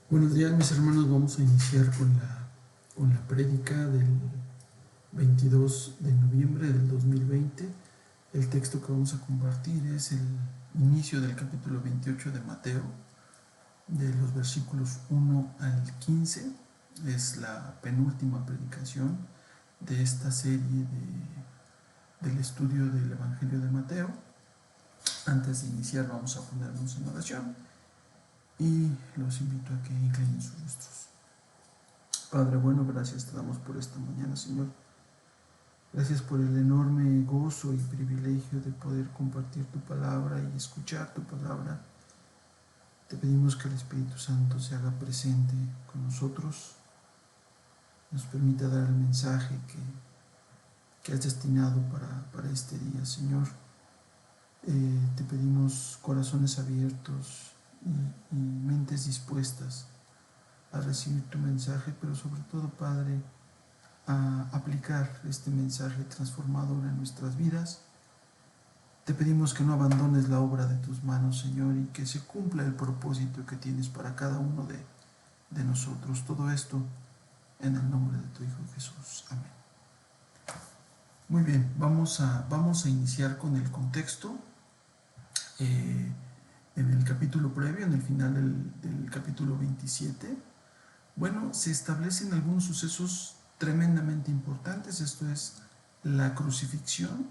Buenos días, mis hermanos. Vamos a iniciar con la prédica del 22 de noviembre del 2020. El texto que vamos a compartir es el inicio del capítulo 28 de Mateo, de los versículos 1 al 15. Es la penúltima predicación de esta serie del estudio del Evangelio de Mateo. Antes de iniciar vamos a ponernos en oración y los invito a que inclinen sus rostros. Padre bueno, gracias te damos por esta mañana, Señor. Gracias por el enorme gozo y privilegio de poder compartir tu palabra y escuchar tu palabra. Te pedimos que el Espíritu Santo se haga presente con nosotros, nos permita dar el mensaje que has destinado para este día, Señor. Te pedimos corazones abiertos y mentes dispuestas a recibir tu mensaje, pero sobre todo, Padre, a aplicar este mensaje transformador en nuestras vidas. Te pedimos que no abandones la obra de tus manos, Señor, y que se cumpla el propósito que tienes para cada uno de nosotros. Todo esto en el nombre de tu Hijo Jesús. Amén. Muy bien, vamos a iniciar con el contexto. En el capítulo previo, en el final del capítulo 27, bueno, se establecen algunos sucesos tremendamente importantes. Esto es la crucifixión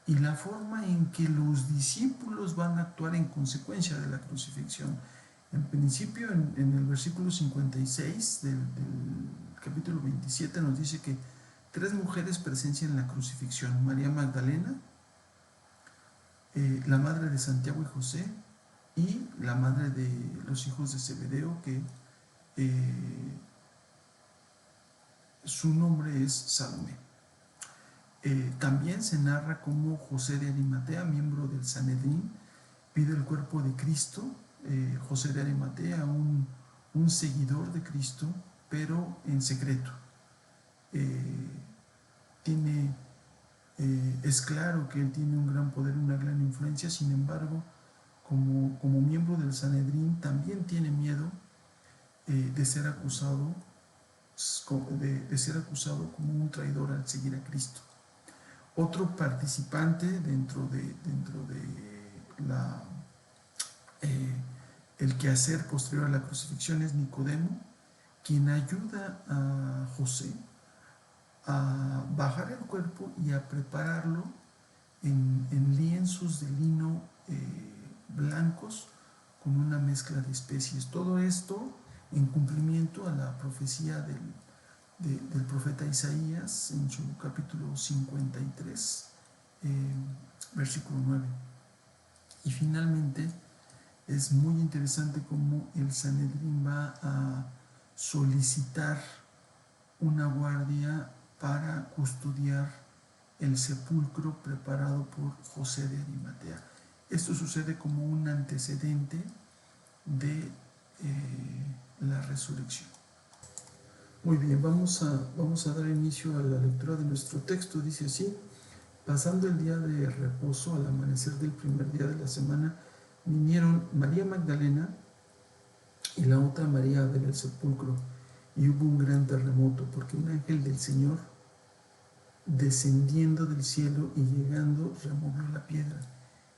y la forma en que los discípulos van a actuar en consecuencia de la crucifixión. En principio, en el versículo 56 del capítulo 27 nos dice que tres mujeres presencian la crucifixión: María Magdalena, la madre de Santiago y José, y la madre de los hijos de Zebedeo, que su nombre es Salomé. También se narra cómo José de Arimatea, miembro del Sanedrín, pide el cuerpo de Cristo. José de Arimatea, un seguidor de Cristo, pero en secreto. Es claro que él tiene un gran poder, una gran influencia. Sin embargo, como miembro del Sanedrín, también tiene miedo de ser acusado como un traidor al seguir a Cristo. Otro participante dentro de el quehacer posterior a la crucifixión es Nicodemo, quien ayuda a José a bajar el cuerpo y a prepararlo en lienzos de lino blancos con una mezcla de especies. Todo esto en cumplimiento a la profecía del profeta Isaías en su capítulo 53, versículo 9. Y finalmente es muy interesante cómo el Sanedrín va a solicitar una guardia para custodiar el sepulcro preparado por José de Arimatea. Esto sucede como un antecedente de la resurrección. Muy bien, vamos a dar inicio a la lectura de nuestro texto. Dice así: pasando el día de reposo, al amanecer del primer día de la semana, vinieron María Magdalena y la otra María a ver el sepulcro, y hubo un gran terremoto, porque un ángel del Señor, descendiendo del cielo y llegando, removió la piedra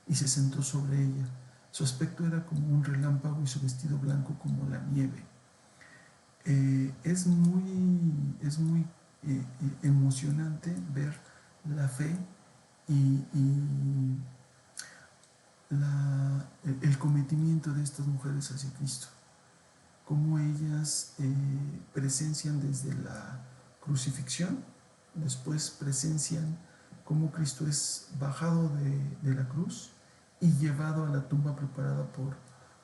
y se sentó sobre ella. Su aspecto era como un relámpago y su vestido blanco como la nieve. Es muy emocionante ver la fe y el cometimiento de estas mujeres hacia Cristo, cómo ellas presencian desde la crucifixión, después presencian cómo Cristo es bajado de la cruz y llevado a la tumba preparada por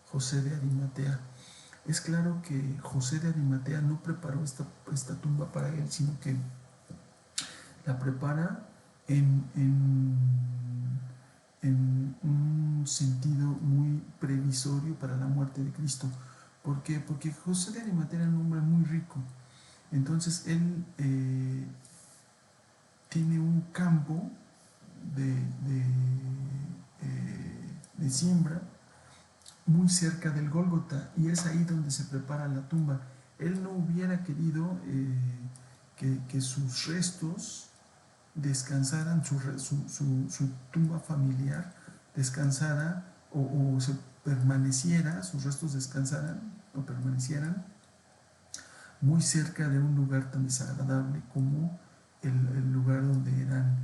José de Arimatea. Es claro que José de Arimatea no preparó esta tumba para él, sino que la prepara en un sentido muy previsorio para la muerte de Cristo. ¿Por qué? Porque José de Arimatea era un hombre muy rico. Entonces él tiene un campo de siembra muy cerca del Gólgota, y es ahí donde se prepara la tumba. Él no hubiera querido que sus restos descansaran, su tumba familiar descansara o se permaneciera, sus restos descansaran o permanecieran muy cerca de un lugar tan desagradable como el lugar donde eran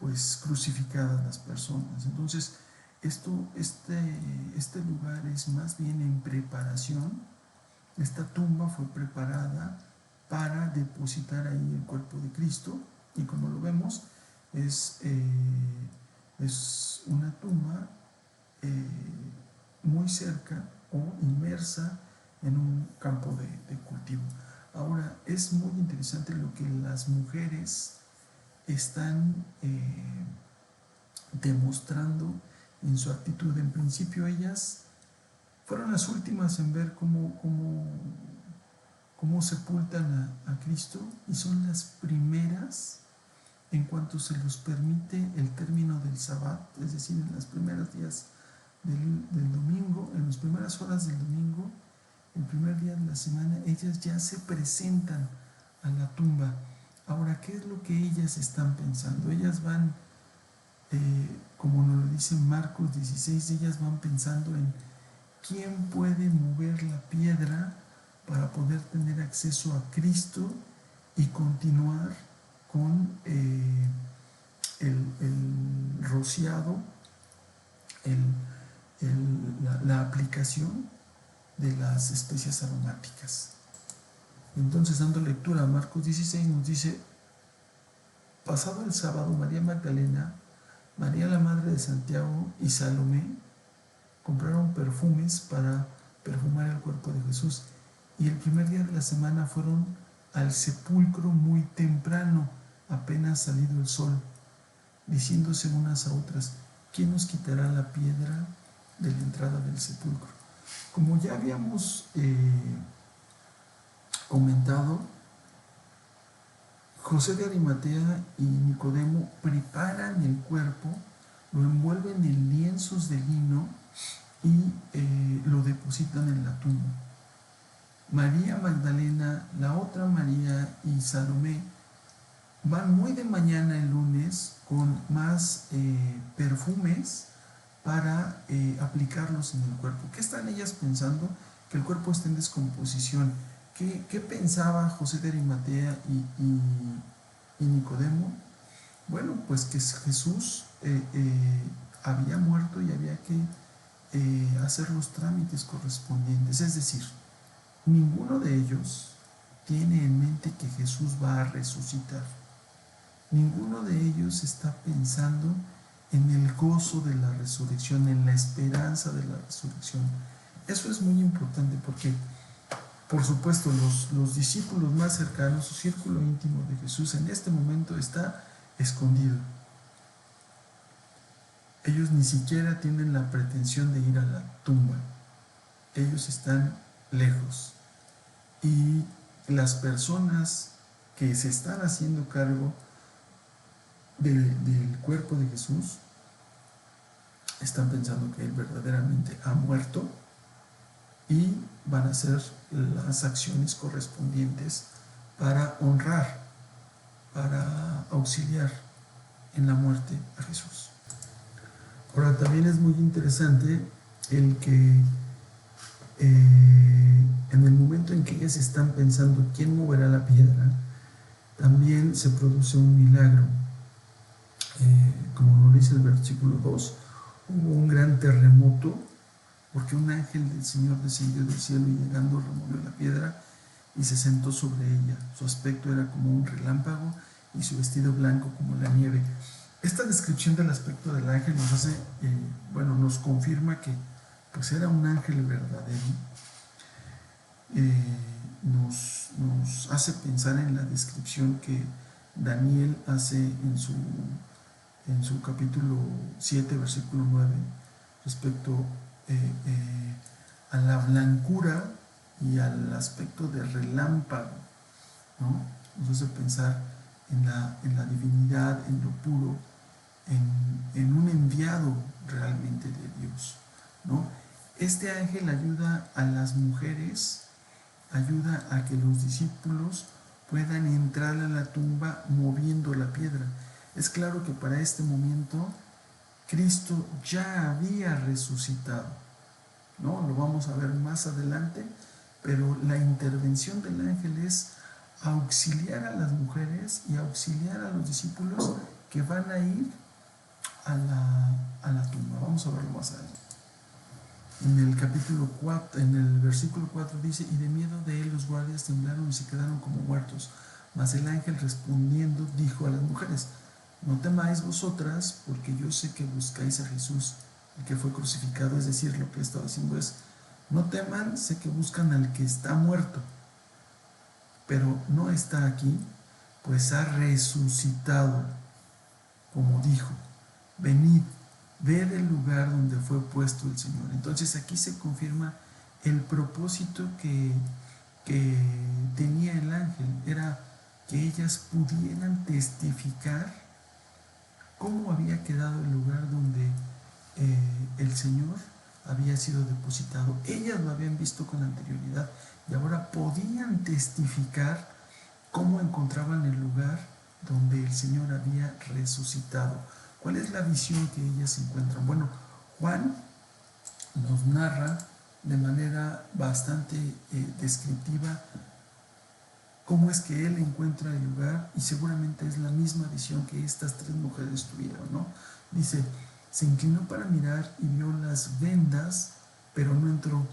pues crucificadas las personas. Entonces, este lugar es más bien en preparación. Esta tumba fue preparada para depositar ahí el cuerpo de Cristo, y como lo vemos, es una tumba muy cerca o inmersa en un campo de cultivo. Ahora, es muy interesante lo que las mujeres están demostrando en su actitud. En principio, ellas fueron las últimas en ver cómo sepultan a Cristo, y son las primeras en cuanto se les permite el término del Sabbat, es decir, en los primeros días del domingo, en las primeras horas del domingo, el primer día de la semana, ellas ya se presentan a la tumba. Ahora, ¿qué es lo que ellas están pensando? Ellas van, como nos lo dice Marcos 16, ellas van pensando en quién puede mover la piedra para poder tener acceso a Cristo y continuar con el rociado, la aplicación de las especias aromáticas. Entonces, dando lectura a Marcos 16, nos dice: pasado el sábado, María Magdalena, María la madre de Santiago y Salomé compraron perfumes para perfumar el cuerpo de Jesús, y el primer día de la semana fueron al sepulcro muy temprano, apenas salido el sol, diciéndose unas a otras: ¿quién nos quitará la piedra de la entrada del sepulcro? Como ya habíamos comentado, José de Arimatea y Nicodemo preparan el cuerpo, lo envuelven en lienzos de lino y lo depositan en la tumba. María Magdalena, la otra María y Salomé van muy de mañana el lunes con más perfumes para aplicarlos en el cuerpo. ¿Qué están ellas pensando? Que el cuerpo está en descomposición. ¿Qué pensaba José de Arimatea y Nicodemo? Bueno, pues que Jesús había muerto y había que hacer los trámites correspondientes. Es decir, ninguno de ellos tiene en mente que Jesús va a resucitar. Ninguno de ellos está pensando en el gozo de la resurrección, en la esperanza de la resurrección. Eso es muy importante porque, por supuesto, los discípulos más cercanos, su círculo íntimo de Jesús, en este momento está escondido. Ellos ni siquiera tienen la pretensión de ir a la tumba. Ellos están lejos. Y las personas que se están haciendo cargo del cuerpo de Jesús están pensando que Él verdaderamente ha muerto, y van a hacer las acciones correspondientes para honrar, para auxiliar en la muerte a Jesús. Ahora, también es muy interesante el que en el momento en que ellas están pensando quién moverá la piedra, también se produce un milagro. Como nos dice el versículo 2, hubo un gran terremoto porque un ángel del Señor descendió del cielo y llegando removió la piedra y se sentó sobre ella. Su aspecto era como un relámpago y su vestido blanco como la nieve. Esta descripción del aspecto del ángel nos hace, nos confirma que pues era un ángel verdadero. Nos hace pensar en la descripción que Daniel hace en su capítulo 7, versículo 9, respecto a la blancura y al aspecto de relámpago, ¿no? Nos hace pensar en la divinidad, en lo puro, en un enviado realmente de Dios. ¿no? Este ángel ayuda a las mujeres, ayuda a que los discípulos puedan entrar a la tumba moviendo la piedra. Es claro que para este momento Cristo ya había resucitado, ¿no? Lo vamos a ver más adelante, pero la intervención del ángel es auxiliar a las mujeres y auxiliar a los discípulos que van a ir a la tumba. Vamos a verlo más adelante. En el capítulo 4, en el versículo 4 dice: y de miedo de él los guardias temblaron y se quedaron como muertos. Mas el ángel respondiendo dijo a las mujeres: no temáis vosotras, porque yo sé que buscáis a Jesús, el que fue crucificado. Es decir, lo que estaba diciendo es: no teman, sé que buscan al que está muerto, pero no está aquí, pues ha resucitado, como dijo. Venid, ved el lugar donde fue puesto el Señor. Entonces aquí se confirma el propósito que tenía el ángel, era que ellas pudieran testificar cómo había quedado el lugar donde el Señor había sido depositado. Ellas lo habían visto con anterioridad y ahora podían testificar cómo encontraban el lugar donde el Señor había resucitado. ¿Cuál es la visión que ellas encuentran? Bueno, Juan nos narra de manera bastante descriptiva cómo es que él encuentra el lugar, y seguramente es la misma visión que estas tres mujeres tuvieron, ¿no? Dice: se inclinó para mirar y vio las vendas, pero no entró.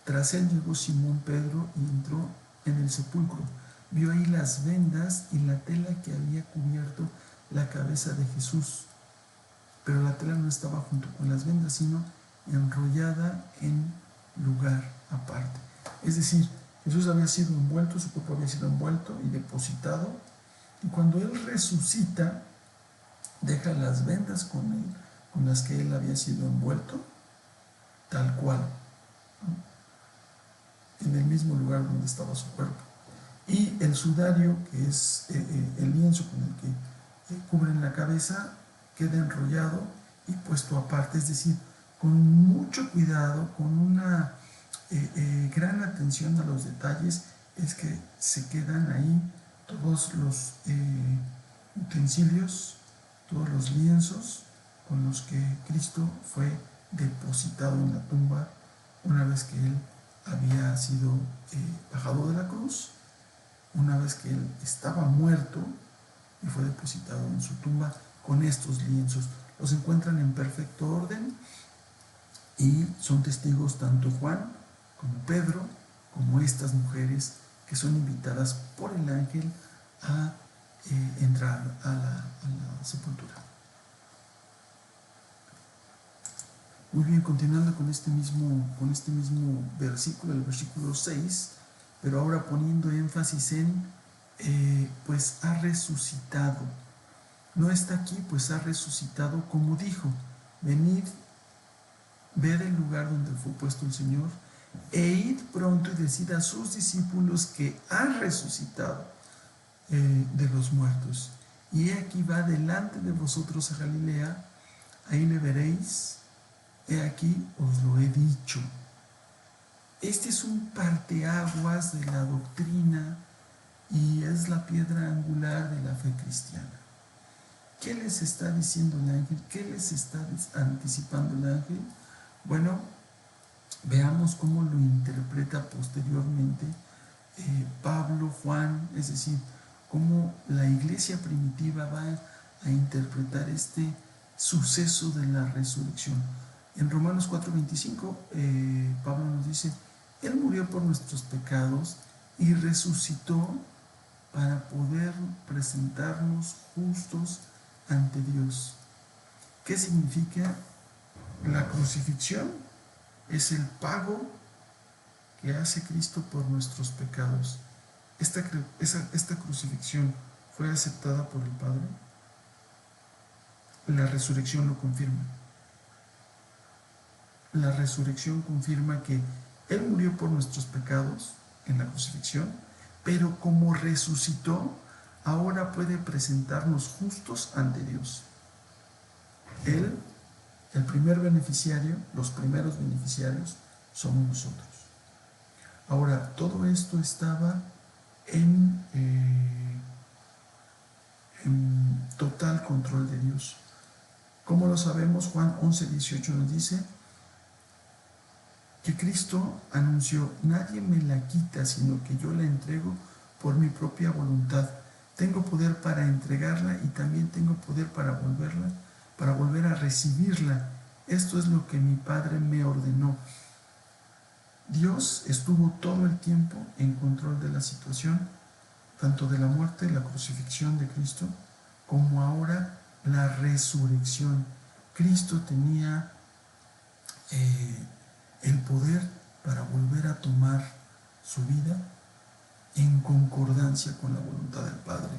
Tras él llegó Simón Pedro y entró en el sepulcro. Vio ahí las vendas y la tela que había cubierto la cabeza de Jesús, pero la tela no estaba junto con las vendas, sino enrollada en lugar aparte. Es decir, Jesús había sido envuelto, su cuerpo había sido envuelto y depositado, y cuando Él resucita, deja las vendas con las que Él había sido envuelto, tal cual, ¿no? En el mismo lugar donde estaba su cuerpo. Y el sudario, que es el lienzo con el que cubren la cabeza, queda enrollado y puesto aparte, es decir, con mucho cuidado, con una gran atención a los detalles, es que se quedan ahí todos los utensilios, todos los lienzos con los que Cristo fue depositado en la tumba una vez que Él había sido bajado de la cruz, una vez que Él estaba muerto y fue depositado en su tumba. Con estos lienzos los encuentran en perfecto orden y son testigos tanto Juan como Pedro, como estas mujeres que son invitadas por el ángel a entrar a la sepultura. Muy bien, continuando con este mismo versículo, el versículo 6, pero ahora poniendo énfasis en pues ha resucitado. No está aquí, pues ha resucitado, como dijo: venid, ved el lugar donde fue puesto el Señor, e id pronto y decid a sus discípulos que ha resucitado de los muertos. Y he aquí va delante de vosotros a Galilea, ahí le veréis, he aquí os lo he dicho. Este es un parteaguas de la doctrina y es la piedra angular de la fe cristiana. ¿Qué les está diciendo el ángel? ¿Qué les está anticipando el ángel? Bueno, veamos cómo lo interpreta posteriormente Pablo, Juan, es decir, cómo la iglesia primitiva va a interpretar este suceso de la resurrección. En Romanos 4:25, Pablo nos dice: Él murió por nuestros pecados y resucitó para poder presentarnos justos ante Dios. ¿Qué significa? La crucifixión es el pago que hace Cristo por nuestros pecados. Esta crucifixión fue aceptada por el Padre. La resurrección lo confirma. La resurrección confirma que Él murió por nuestros pecados en la crucifixión, pero como resucitó, ahora puede presentarnos justos ante Dios. Él El primer beneficiario, los primeros beneficiarios, somos nosotros. Ahora, todo esto estaba en total control de Dios. ¿Cómo lo sabemos? Juan 11:18 nos dice que Cristo anunció: nadie me la quita, sino que yo la entrego por mi propia voluntad. Tengo poder para entregarla y también tengo poder para volver a recibirla. Esto es lo que mi Padre me ordenó. Dios estuvo todo el tiempo en control de la situación, tanto de la muerte, la crucifixión de Cristo, como ahora la resurrección. Cristo tenía el poder para volver a tomar su vida en concordancia con la voluntad del Padre.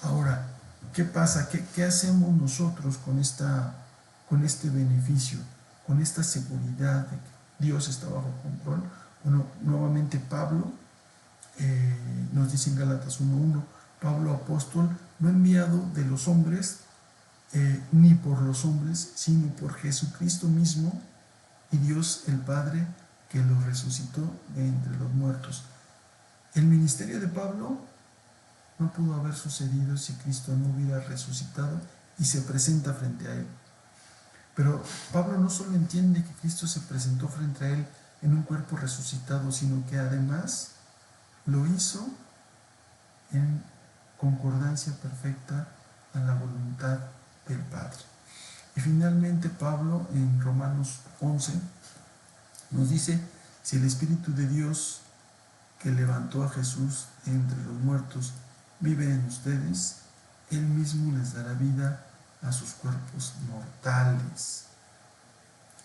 Ahora, ¿qué pasa? ¿Qué hacemos nosotros con este beneficio, con esta seguridad de que Dios está bajo control? Bueno, nuevamente Pablo nos dice en Gálatas 1:1, Pablo apóstol, no enviado de los hombres, ni por los hombres, sino por Jesucristo mismo y Dios el Padre, que lo resucitó de entre los muertos. El ministerio de Pablo no pudo haber sucedido si Cristo no hubiera resucitado y se presenta frente a él. Pero Pablo no solo entiende que Cristo se presentó frente a él en un cuerpo resucitado, sino que además lo hizo en concordancia perfecta a la voluntad del Padre. Y finalmente Pablo en Romanos 11 nos dice: si el Espíritu de Dios que levantó a Jesús entre los muertos vive en ustedes, Él mismo les dará vida a sus cuerpos mortales.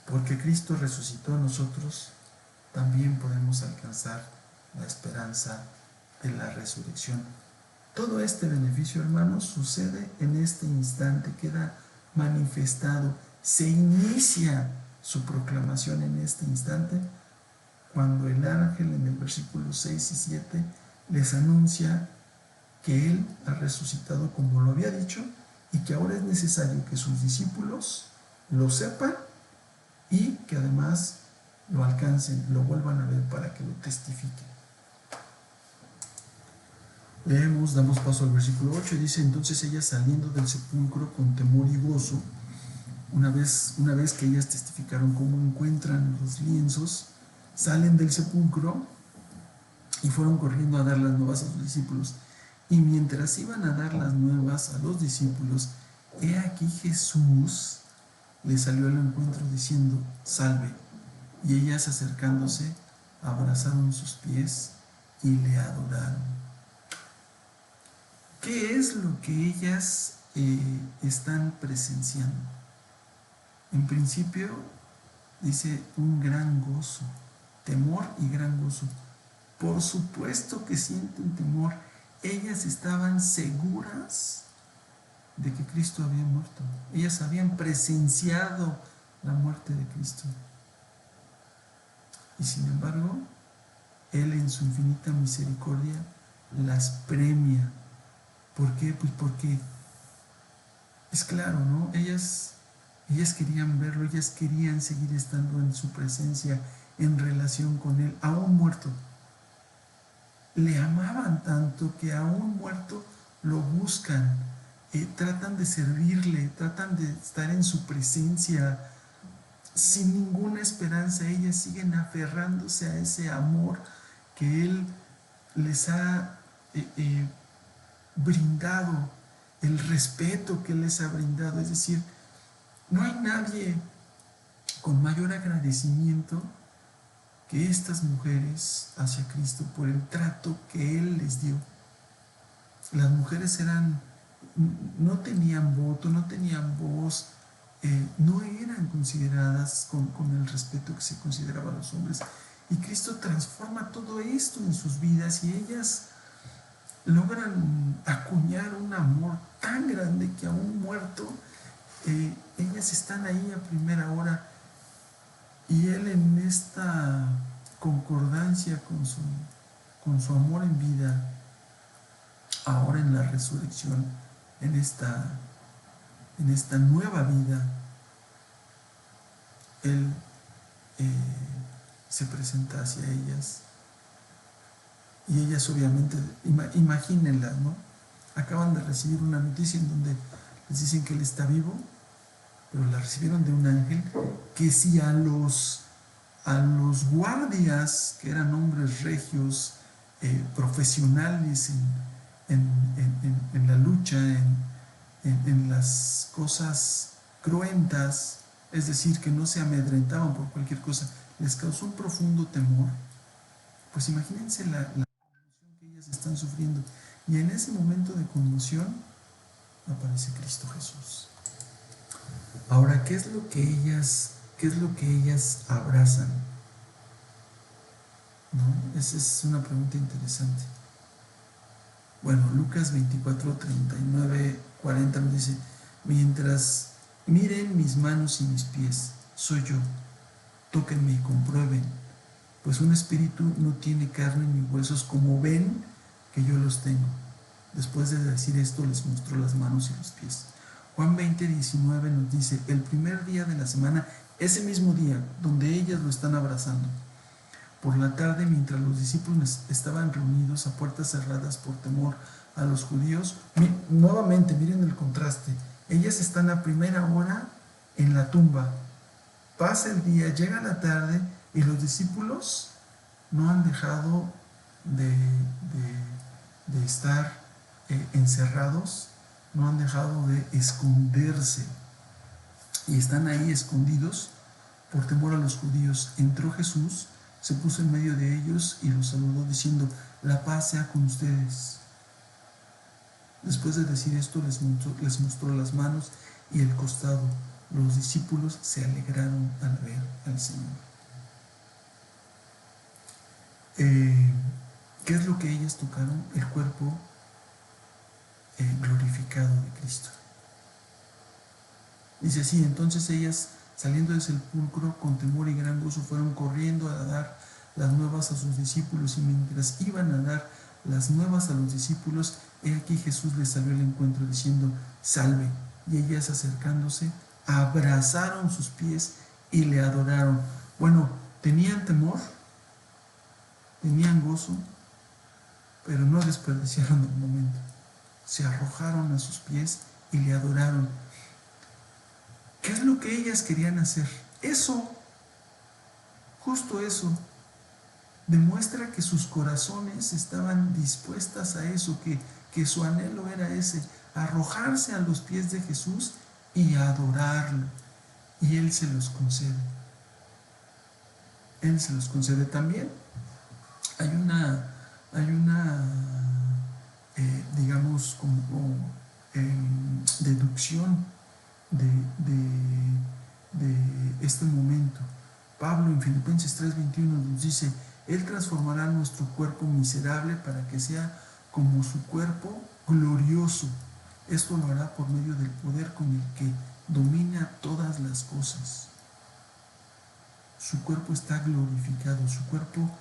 Porque Cristo resucitó a nosotros, también podemos alcanzar la esperanza de la resurrección. Todo este beneficio, hermanos, sucede en este instante, queda manifestado, se inicia su proclamación en este instante, cuando el ángel en el versículo 6 y 7 les anuncia que Él ha resucitado como lo había dicho y que ahora es necesario que sus discípulos lo sepan y que además lo alcancen, lo vuelvan a ver para que lo testifiquen. Leemos, damos paso al versículo 8 y dice: entonces ellas, saliendo del sepulcro con temor y gozo, una vez que ellas testificaron cómo encuentran los lienzos, salen del sepulcro y fueron corriendo a dar las nuevas a sus discípulos. Y mientras iban a dar las nuevas a los discípulos, he aquí Jesús les salió al encuentro diciendo: salve. Y ellas, acercándose, abrazaron sus pies y le adoraron. ¿Qué es lo que ellas están presenciando? En principio dice un gran gozo, temor y gran gozo. Por supuesto que sienten temor. Ellas estaban seguras de que Cristo había muerto. Ellas habían presenciado la muerte de Cristo. Y sin embargo, Él en su infinita misericordia las premia. ¿Por qué? Pues porque es claro, ¿no? Ellas querían verlo, ellas querían seguir estando en su presencia, en relación con Él, aún muerto. Le amaban tanto que aún muerto lo buscan, tratan de servirle, tratan de estar en su presencia, sin ninguna esperanza. Ellas siguen aferrándose a ese amor que Él les ha brindado, el respeto que Él les ha brindado. Es decir, no hay nadie con mayor agradecimiento que estas mujeres hacia Cristo por el trato que Él les dio. Las mujeres no tenían voto, no tenían voz, no eran consideradas con el respeto que se consideraba a los hombres. Y Cristo transforma todo esto en sus vidas y ellas logran acuñar un amor tan grande que aún muerto, ellas están ahí a primera hora. Y Él, en esta concordancia con su amor en vida, ahora en la resurrección, en esta nueva vida, Él eh, se presenta hacia ellas y ellas obviamente, imagínenlas, ¿no? Acaban de recibir una noticia en donde les dicen que Él está vivo, pero la recibieron de un ángel, que si a los guardias, que eran hombres regios, profesionales en la lucha, en las cosas cruentas, es decir, que no se amedrentaban por cualquier cosa, les causó un profundo temor, pues imagínense la conmoción que ellas están sufriendo. Y en ese momento de conmoción aparece Cristo Jesús. Ahora, ¿qué es lo que ellas abrazan? ¿No? Esa es una pregunta interesante. Bueno, Lucas 24, 39, 40 nos dice: mientras miren mis manos y mis pies, soy yo, tóquenme y comprueben, pues un espíritu no tiene carne ni huesos, como ven que yo los tengo. Después de decir esto, les mostró las manos y los pies. Juan 20, 19 nos dice: el primer día de la semana, ese mismo día donde ellas lo están abrazando, por la tarde, mientras los discípulos estaban reunidos a puertas cerradas por temor a los judíos, nuevamente miren el contraste, ellas están a primera hora en la tumba, pasa el día, llega la tarde y los discípulos no han dejado de estar encerrados, no han dejado de esconderse y están ahí escondidos por temor a los judíos. Entró Jesús, se puso en medio de ellos y los saludó diciendo: la paz sea con ustedes. Después de decir esto, les mostró las manos y el costado. Los discípulos se alegraron al ver al Señor. ¿Qué es lo que ellas tocaron? El cuerpo glorificado de Cristo. Dice así: entonces ellas, saliendo del sepulcro con temor y gran gozo, fueron corriendo a dar las nuevas a sus discípulos, y mientras iban a dar las nuevas a los discípulos, he aquí Jesús les salió al encuentro diciendo: salve. Y ellas, acercándose, abrazaron sus pies y le adoraron. Bueno, tenían temor, tenían gozo, pero no desperdiciaron el momento. Se arrojaron a sus pies y le adoraron. ¿Qué es lo que ellas querían hacer? Eso, justo eso, demuestra que sus corazones estaban dispuestas a eso, que su anhelo era ese, arrojarse a los pies de Jesús y adorarlo. Y Él se los concede. Él se los concede también. Hay una digamos, como deducción de este momento. Pablo en Filipenses 3:21 nos dice: Él transformará nuestro cuerpo miserable para que sea como su cuerpo glorioso. Esto lo hará por medio del poder con el que domina todas las cosas. Su cuerpo está glorificado, su cuerpo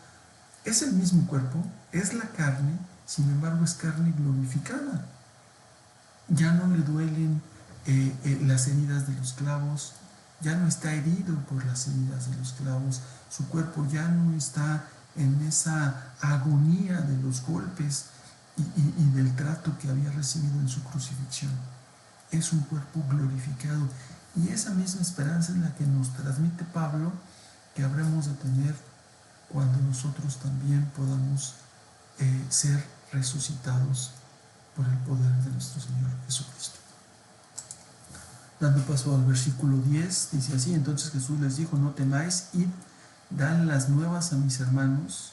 es el mismo cuerpo, es la carne, sin embargo es carne glorificada. Ya no le duelen las heridas de los clavos, ya no está herido por las heridas de los clavos, su cuerpo ya no está en esa agonía de los golpes y del trato que había recibido en su crucifixión. Es un cuerpo glorificado, y esa misma esperanza es la que nos transmite Pablo, que habremos de tener cuando nosotros también podamos ser resucitados por el poder de nuestro Señor Jesucristo. Dando paso al versículo 10, dice así: entonces Jesús les dijo: no temáis, id, dad las nuevas a mis hermanos,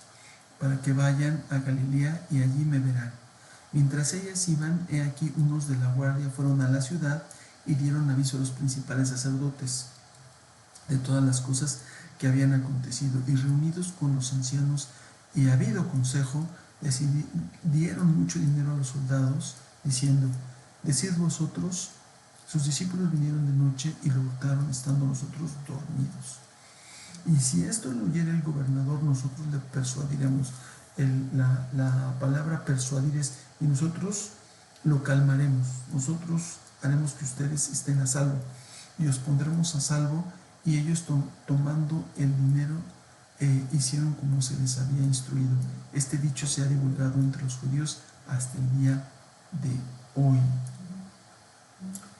para que vayan a Galilea y allí me verán. Mientras ellas iban, he aquí unos de la guardia fueron a la ciudad y dieron aviso a los principales sacerdotes de todas las cosas que habían acontecido, y reunidos con los ancianos y habido consejo, dieron mucho dinero a los soldados, diciendo: decid vosotros, sus discípulos vinieron de noche y lo hurtaron estando nosotros dormidos. Y si esto lo oyera el gobernador, nosotros le persuadiremos. La palabra persuadir es: y nosotros lo calmaremos, nosotros haremos que ustedes estén a salvo y os pondremos a salvo y ellos tomando el dinero hicieron como se les había instruido. Este dicho se ha divulgado entre los judíos hasta el día de hoy.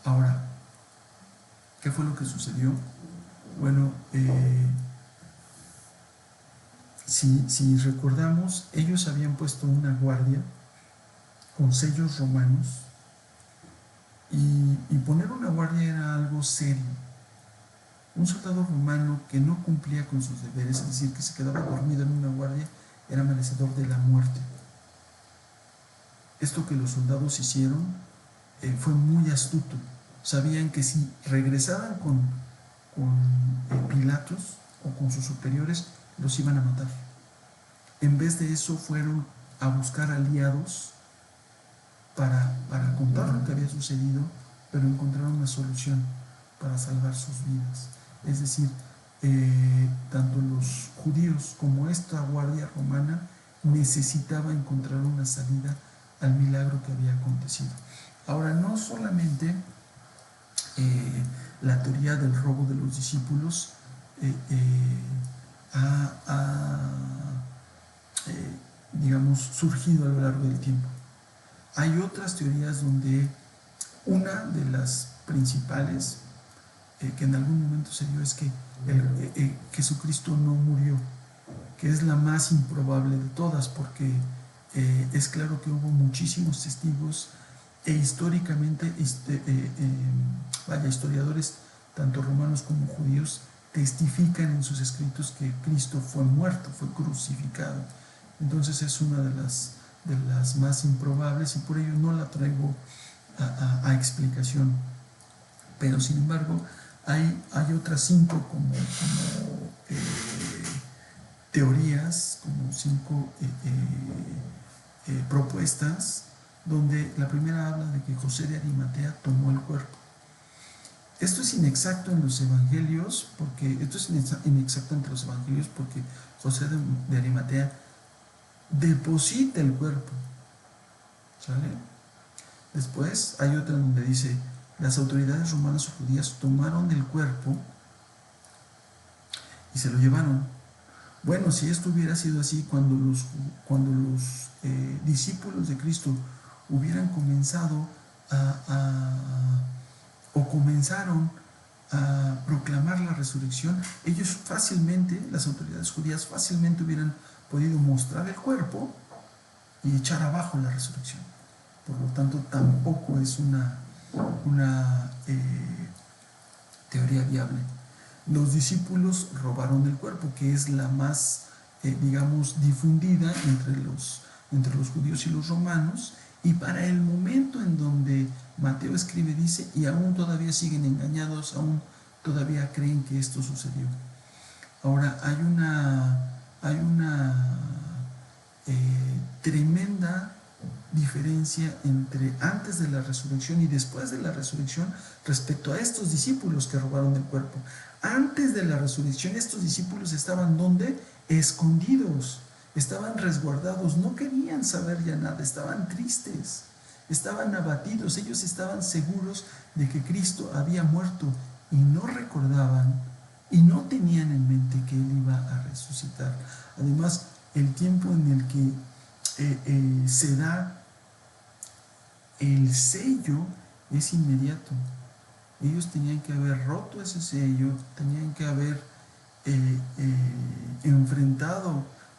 Ahora, ¿qué fue lo que sucedió? Bueno, si recordamos, ellos habían puesto una guardia con sellos romanos, y poner una guardia era algo serio. Un soldado romano que no cumplía con sus deberes, es decir, que se quedaba dormido en una guardia, era merecedor de la muerte. Esto que los soldados hicieron fue muy astuto. Sabían que si regresaban con Pilatos o con sus superiores, los iban a matar. En vez de eso fueron a buscar aliados para contar lo que había sucedido, pero encontraron una solución para salvar sus vidas. Es decir, tanto los judíos como esta guardia romana necesitaba encontrar una salida al milagro que había acontecido. Ahora, no solamente la teoría del robo de los discípulos digamos, surgido a lo largo del tiempo. Hay otras teorías donde una de las principales que en algún momento se dio es que Jesucristo no murió, que es la más improbable de todas, porque es claro que hubo muchísimos testigos históricamente, historiadores, tanto romanos como judíos, testifican en sus escritos que Cristo fue muerto, fue crucificado. Entonces es una de las más improbables, y por ello no la traigo a explicación. Pero sin embargo, hay otras 5 como teorías, como 5 propuestas, donde la primera habla de que José de Arimatea tomó el cuerpo. Esto es inexacto en los evangelios, porque José de Arimatea deposita el cuerpo, ¿sale? Después hay otra donde dice: las autoridades romanas o judías tomaron el cuerpo y se lo llevaron. Bueno, si esto hubiera sido así, cuando los discípulos de Cristo hubieran comenzado comenzaron a proclamar la resurrección, ellos fácilmente, las autoridades judías fácilmente hubieran podido mostrar el cuerpo y echar abajo la resurrección. Por lo tanto, tampoco es una teoría viable. Los discípulos robaron el cuerpo, que es la más, digamos, difundida entre los judíos y los romanos, y para el momento en donde Mateo escribe, dice, y aún todavía siguen engañados, aún todavía creen que esto sucedió. Ahora, hay una tremenda diferencia entre antes de la resurrección y después de la resurrección respecto a estos discípulos que robaron el cuerpo. Antes de la resurrección, estos discípulos estaban ¿dónde? Escondidos, estaban resguardados, no querían saber ya nada, estaban tristes, estaban abatidos, ellos estaban seguros de que Cristo había muerto y no recordaban y no tenían en mente que Él iba a resucitar. Además, el tiempo en el que se da el sello es inmediato. Ellos tenían que haber roto ese sello, tenían que haber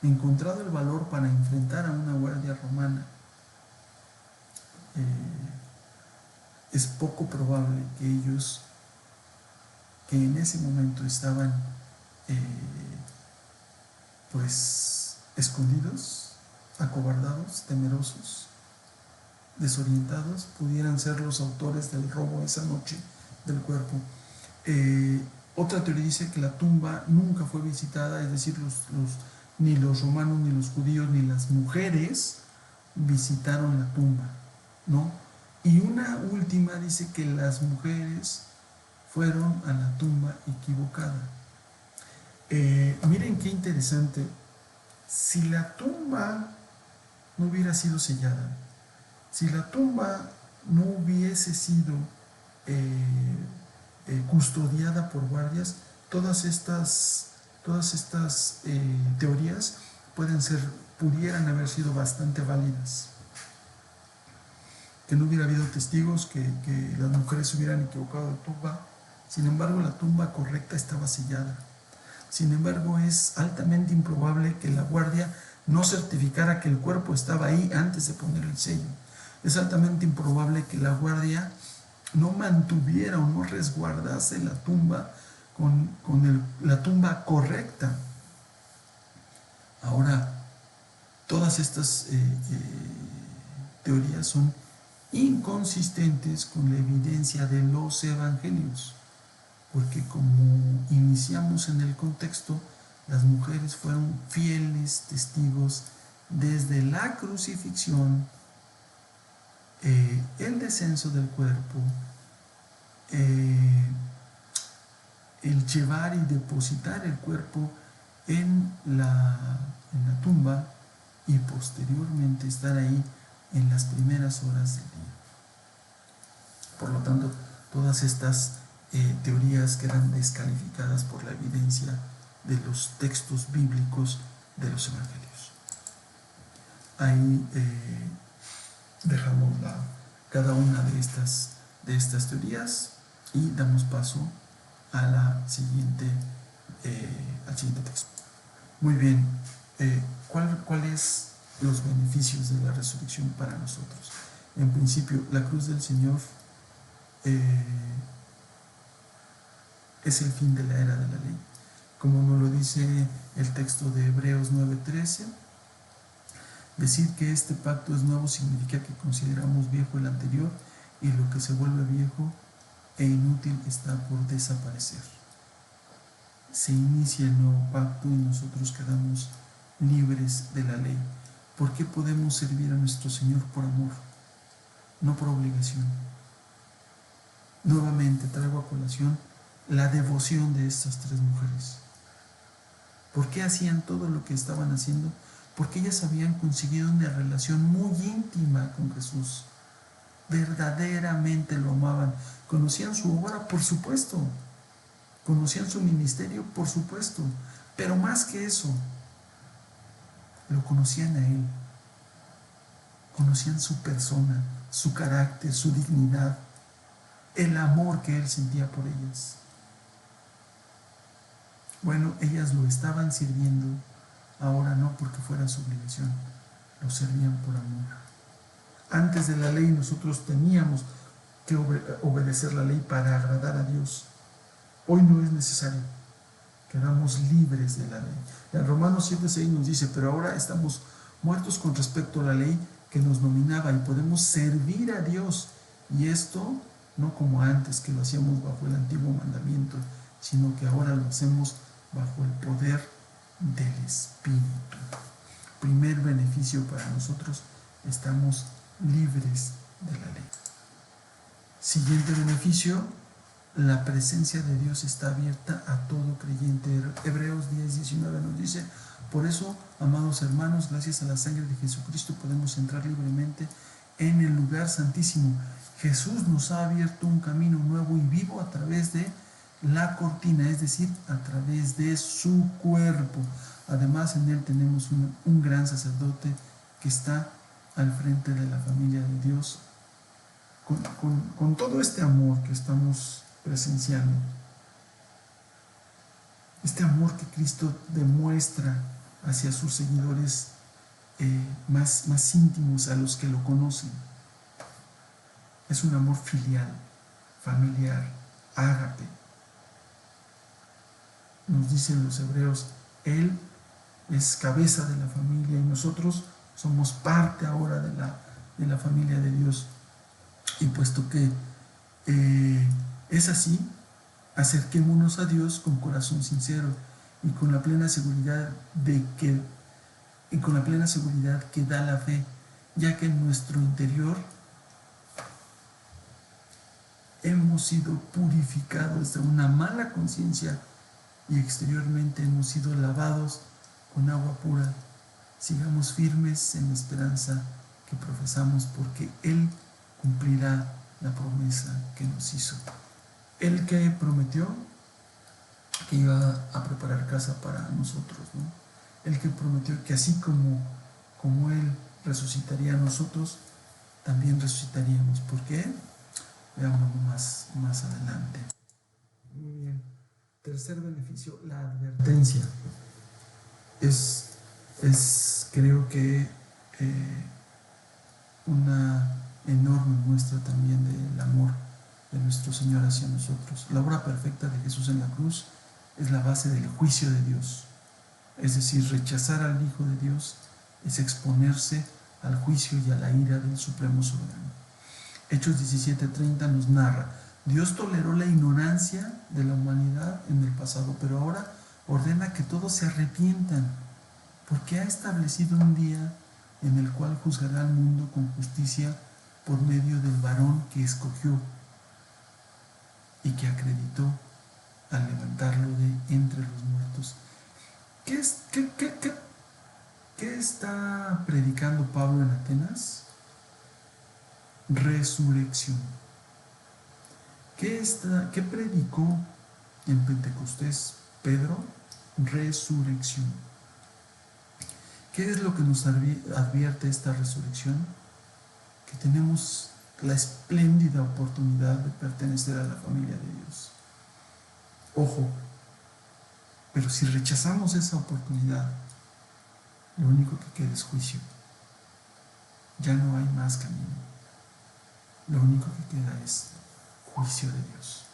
encontrado el valor para enfrentar a una guardia romana. Es poco probable que ellos, que en ese momento estaban pues escondidos, acobardados, temerosos, desorientados, pudieran ser los autores del robo esa noche del cuerpo. Otra teoría dice que la tumba nunca fue visitada, es decir, ni los romanos, ni los judíos, ni las mujeres visitaron la tumba, ¿no? Y una última dice que las mujeres fueron a la tumba equivocada. Miren qué interesante. Si la tumba no hubiera sido sellada, si la tumba no hubiese sido custodiada por guardias, todas estas teorías pudieran haber sido bastante válidas. Que no hubiera habido testigos, que las mujeres se hubieran equivocado de tumba. Sin embargo, la tumba correcta estaba sellada. Sin embargo, es altamente improbable que la guardia no certificara que el cuerpo estaba ahí antes de poner el sello. Es altamente improbable que la guardia no mantuviera o no resguardase la tumba con la tumba correcta. Ahora, todas estas teorías son inconsistentes con la evidencia de los evangelios, porque como iniciamos en el contexto, las mujeres fueron fieles testigos desde la crucifixión, el descenso del cuerpo, el llevar y depositar el cuerpo en la tumba y posteriormente estar ahí en las primeras horas del día. Por lo tanto, todas estas teorías quedan descalificadas por la evidencia de los textos bíblicos de los evangelios. Ahí dejamos cada una de estas teorías y damos paso a al siguiente texto. Muy bien, ¿cuáles los beneficios de la resurrección para nosotros? En principio, la cruz del Señor es el fin de la era de la ley. Como nos lo dice el texto de Hebreos 9:13, decir que este pacto es nuevo significa que consideramos viejo el anterior y lo que se vuelve viejo e inútil está por desaparecer. Se inicia el nuevo pacto y nosotros quedamos libres de la ley. ¿Por qué podemos servir a nuestro Señor? Por amor, no por obligación. Nuevamente traigo a colación la devoción de estas tres mujeres. ¿Por qué hacían todo lo que estaban haciendo? Porque ellas habían conseguido una relación muy íntima con Jesús. Verdaderamente lo amaban. Conocían su obra, por supuesto. Conocían su ministerio, por supuesto. Pero más que eso, lo conocían a Él. Conocían su persona, su carácter, su dignidad, el amor que Él sentía por ellas. Bueno, ellas lo estaban sirviendo, ahora no porque fuera su obligación, lo servían por amor. Antes de la ley nosotros teníamos que obedecer la ley para agradar a Dios. Hoy no es necesario, quedamos libres de la ley. En Romanos 7:6 nos dice, pero ahora estamos muertos con respecto a la ley que nos dominaba y podemos servir a Dios. Y esto no como antes, que lo hacíamos bajo el antiguo mandamiento, sino que ahora lo hacemos bajo el poder del Espíritu. Primer beneficio para nosotros, estamos libres de la ley. Siguiente beneficio, la presencia de Dios está abierta a todo creyente. Hebreos 10:19 nos dice, por eso, amados hermanos, gracias a la sangre de Jesucristo podemos entrar libremente en el lugar santísimo. Jesús nos ha abierto un camino nuevo y vivo a través de la cortina, es decir, a través de su cuerpo. Además, en Él tenemos un gran sacerdote que está al frente de la familia de Dios, con todo este amor que estamos presenciando, este amor que Cristo demuestra hacia sus seguidores más íntimos, a los que lo conocen. Es un amor filial, familiar, ágape. Nos dicen los hebreos, Él es cabeza de la familia y nosotros somos parte ahora de la familia de Dios. Y puesto que es así, acerquémonos a Dios con corazón sincero y con la plena seguridad que da la fe, ya que en nuestro interior hemos sido purificados de una mala conciencia y exteriormente hemos sido lavados con agua pura. Sigamos firmes en la esperanza que profesamos, porque Él cumplirá la promesa que nos hizo. El que prometió que iba a preparar casa para nosotros, ¿no? El que prometió que así como Él resucitaría a nosotros, también resucitaríamos. ¿Por qué? Veámoslo más adelante. Muy bien. Tercer beneficio, la advertencia. Es creo que una enorme muestra también del amor de nuestro Señor hacia nosotros. La obra perfecta de Jesús en la cruz es la base del juicio de Dios. Es decir, rechazar al Hijo de Dios es exponerse al juicio y a la ira del Supremo Soberano. Hechos 17:30 nos narra: Dios toleró la ignorancia de la humanidad en el pasado, pero ahora ordena que todos se arrepientan, porque ha establecido un día en el cual juzgará al mundo con justicia por medio del varón que escogió y que acreditó al levantarlo de entre los muertos. ¿Qué está predicando Pablo en Atenas? Resurrección. ¿Qué predicó en Pentecostés Pedro? Resurrección. ¿Qué es lo que nos advierte esta resurrección? Que tenemos la espléndida oportunidad de pertenecer a la familia de Dios. Ojo, pero si rechazamos esa oportunidad, lo único que queda es juicio. Ya no hay más camino. Lo único que queda es juicio de Dios.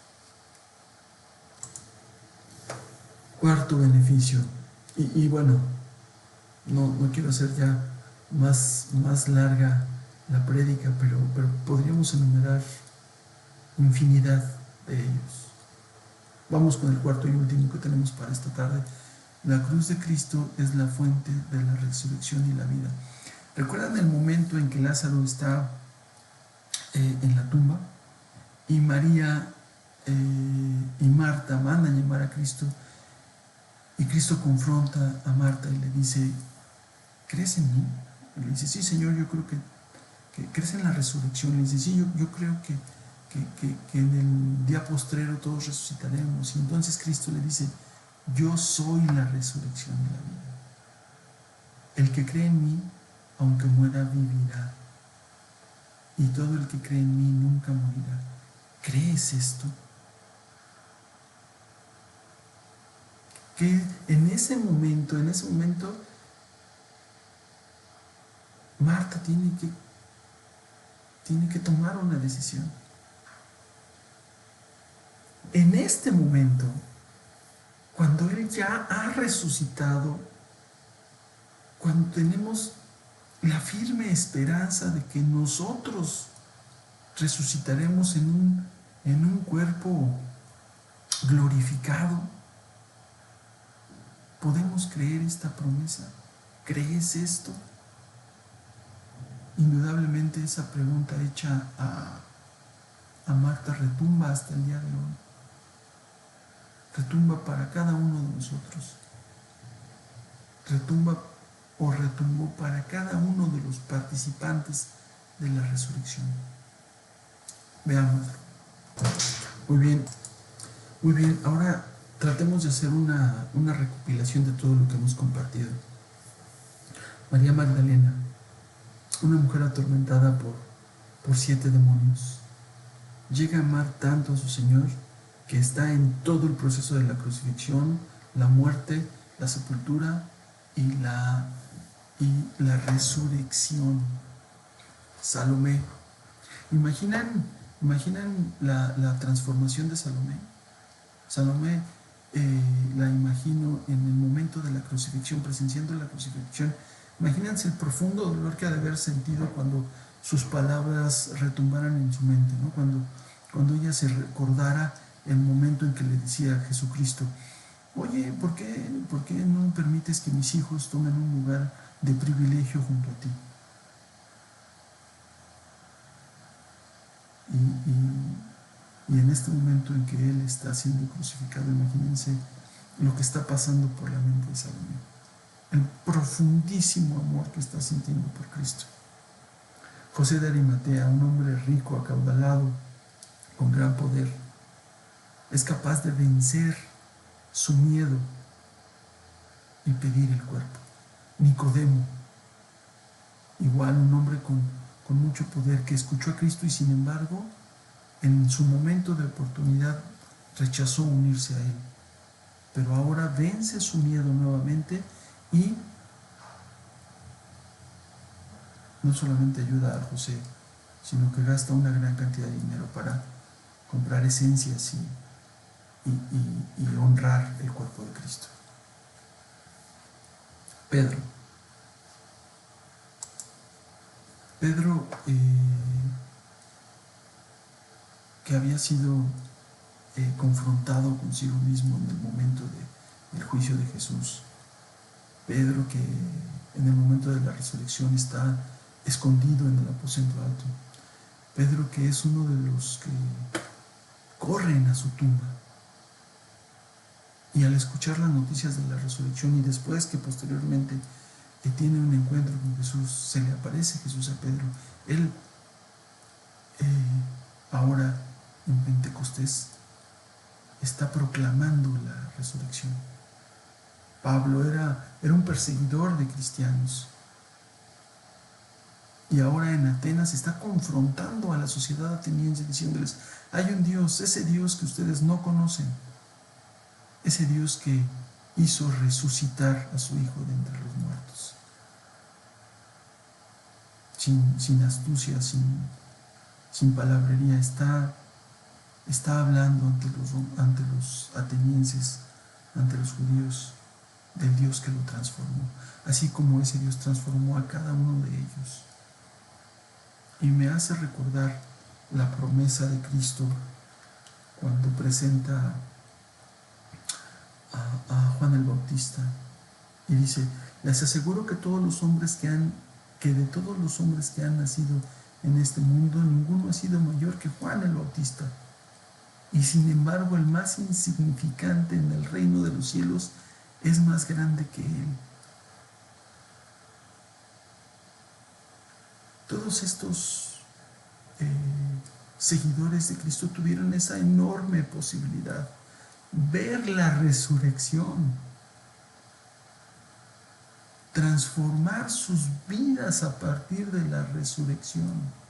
Cuarto beneficio. Y bueno, no quiero hacer ya más larga la prédica, pero podríamos enumerar infinidad de ellos. Vamos con el cuarto y último que tenemos para esta tarde. La cruz de Cristo es la fuente de la resurrección y la vida. ¿Recuerdan el momento en que Lázaro está en la tumba y María y Marta mandan llamar a Cristo, y Cristo confronta a Marta y le dice: ¿crees en mí? Y le dice: sí, Señor, yo creo que crees en la resurrección. Le dice: sí, yo creo que en el día postrero todos resucitaremos. Y entonces Cristo le dice: yo soy la resurrección y la vida. El que cree en mí, aunque muera, vivirá. Y todo el que cree en mí nunca morirá. ¿Crees esto? Que en ese momento, Marta tiene que tomar una decisión. En este momento, cuando Él ya ha resucitado, cuando tenemos la firme esperanza de que nosotros resucitaremos en un cuerpo glorificado, ¿podemos creer esta promesa? ¿Crees esto? Indudablemente esa pregunta hecha a Marta retumba hasta el día de hoy. Retumba para cada uno de nosotros. Retumbó para cada uno de los participantes de la resurrección. Veámoslo. Muy bien, ahora tratemos de hacer una recopilación de todo lo que hemos compartido. María Magdalena, una mujer atormentada por 7 demonios, llega a amar tanto a su Señor que está en todo el proceso de la crucifixión, la muerte, la sepultura y la resurrección. Salomé. ¿Imaginan la transformación de Salomé? Salomé la imagino en el momento de la crucifixión, presenciando la crucifixión. Imagínense el profundo dolor que ha de haber sentido cuando sus palabras retumbaran en su mente, ¿no? Cuando ella se recordara el momento en que le decía a Jesucristo: oye, ¿por qué no permites que mis hijos tomen un lugar de privilegio junto a ti? Y en este momento en que Él está siendo crucificado, imagínense lo que está pasando por la mente de Salomé. El profundísimo amor que está sintiendo por Cristo. José de Arimatea, un hombre rico, acaudalado, con gran poder, es capaz de vencer su miedo y pedir el cuerpo. Nicodemo, igual un hombre con mucho poder, que escuchó a Cristo y sin embargo en su momento de oportunidad rechazó unirse a él, pero ahora vence su miedo nuevamente y no solamente ayuda a José, sino que gasta una gran cantidad de dinero para comprar esencias y honrar el cuerpo de Cristo. Pedro, que había sido confrontado consigo mismo en el momento del juicio de Jesús. Pedro, que en el momento de la resurrección está escondido en el aposento alto. Pedro, que es uno de los que corren a su tumba. Y al escuchar las noticias de la resurrección y después que posteriormente tiene un encuentro con Jesús, se le aparece Jesús a Pedro. Él ahora en Pentecostés está proclamando la resurrección. Pablo era un perseguidor de cristianos y ahora en Atenas está confrontando a la sociedad ateniense diciéndoles: hay un Dios, ese Dios que ustedes no conocen, ese Dios que hizo resucitar a su Hijo de entre los muertos, sin astucia, sin palabrería. Está hablando ante los atenienses, ante los judíos, del Dios que lo transformó, así como ese Dios transformó a cada uno de ellos. Y me hace recordar la promesa de Cristo cuando presenta a Juan el Bautista y dice: les aseguro que de todos los hombres que han nacido en este mundo, ninguno ha sido mayor que Juan el Bautista. Y sin embargo, el más insignificante en el reino de los cielos es más grande que él. Todos estos seguidores de Cristo tuvieron esa enorme posibilidad: ver la resurrección, transformar sus vidas a partir de la resurrección.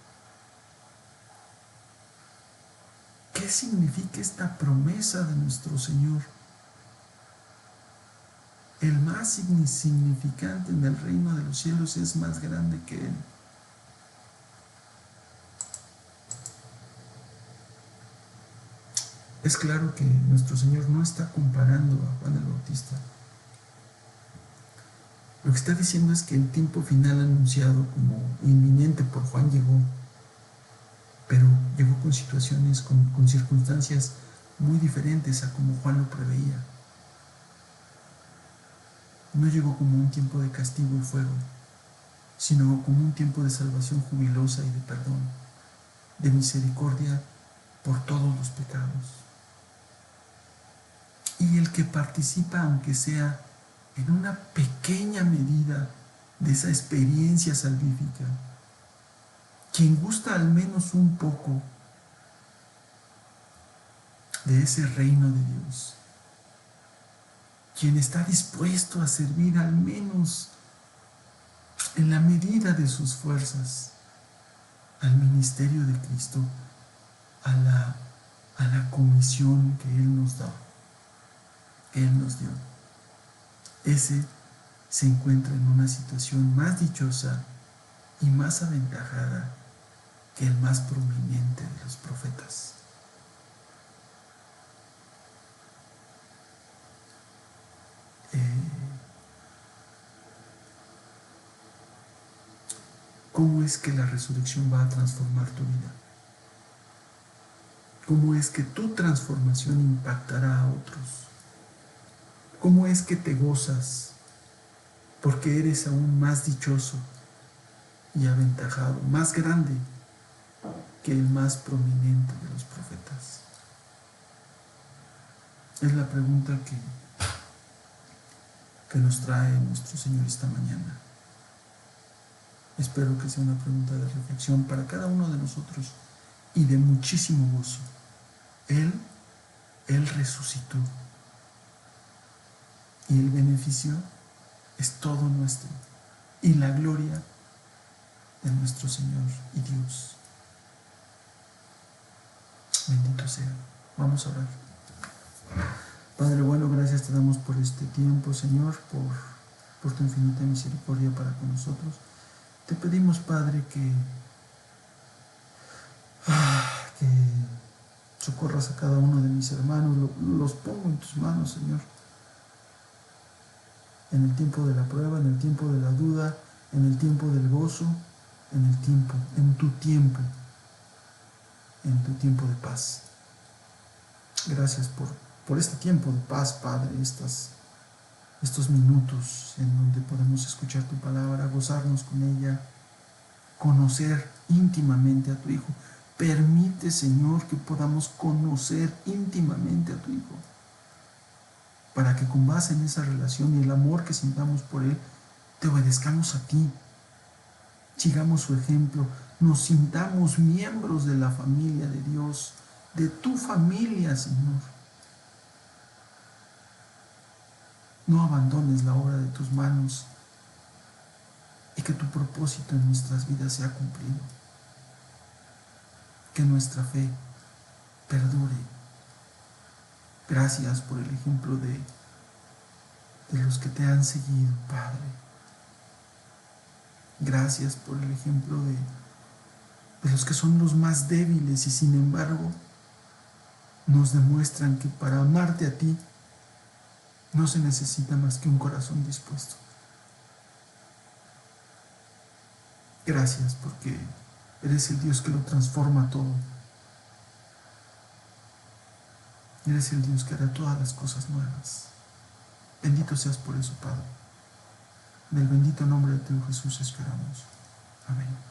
¿Qué significa esta promesa de nuestro Señor? El más insignificante en el reino de los cielos es más grande que Él. Es claro que nuestro Señor no está comparando a Juan el Bautista. Lo que está diciendo es que el tiempo final anunciado como inminente por Juan llegó, pero llegó con situaciones, con circunstancias muy diferentes a como Juan lo preveía. No llegó como un tiempo de castigo y fuego, sino como un tiempo de salvación jubilosa y de perdón, de misericordia por todos los pecados. Y el que participa, aunque sea en una pequeña medida, de esa experiencia salvífica, quien gusta al menos un poco de ese reino de Dios, quien está dispuesto a servir al menos en la medida de sus fuerzas al ministerio de Cristo, a la comisión que Él nos da, que Él nos dio, ese se encuentra en una situación más dichosa y más aventajada que el más prominente de los profetas. ¿Cómo es que la resurrección va a transformar tu vida? ¿Cómo es que tu transformación impactará a otros? ¿Cómo es que te gozas porque eres aún más dichoso y aventajado, más grande que el más prominente de los profetas? Es la pregunta que nos trae nuestro Señor esta mañana. Espero que sea una pregunta de reflexión para cada uno de nosotros y de muchísimo gozo. Él resucitó. y el beneficio es todo nuestro, y la gloria de nuestro Señor y Dios. Bendito sea. Vamos a orar. Padre bueno, gracias te damos por este tiempo, Señor, por tu infinita misericordia para con nosotros. Te pedimos, Padre, que socorras a cada uno de mis hermanos, los pongo en tus manos, Señor. En el tiempo de la prueba, en el tiempo de la duda, en el tiempo del gozo, en tu tiempo de paz. Gracias por este tiempo de paz, Padre, estos minutos en donde podemos escuchar tu palabra, gozarnos con ella, conocer íntimamente a tu Hijo. Permite, Señor, que podamos conocer íntimamente a tu Hijo, para que con base en esa relación y el amor que sintamos por Él, te obedezcamos a ti, sigamos su ejemplo, nos sintamos miembros de la familia de Dios, de tu familia, Señor. No abandones la obra de tus manos y que tu propósito en nuestras vidas sea cumplido. Que nuestra fe perdure. Gracias por el ejemplo de los que te han seguido, Padre. Gracias por el ejemplo de los que son los más débiles y sin embargo nos demuestran que para amarte a ti no se necesita más que un corazón dispuesto. Gracias porque eres el Dios que lo transforma todo. Eres el Dios que hará todas las cosas nuevas. Bendito seas por eso, Padre. En el bendito nombre de tu Jesús esperamos. Amén.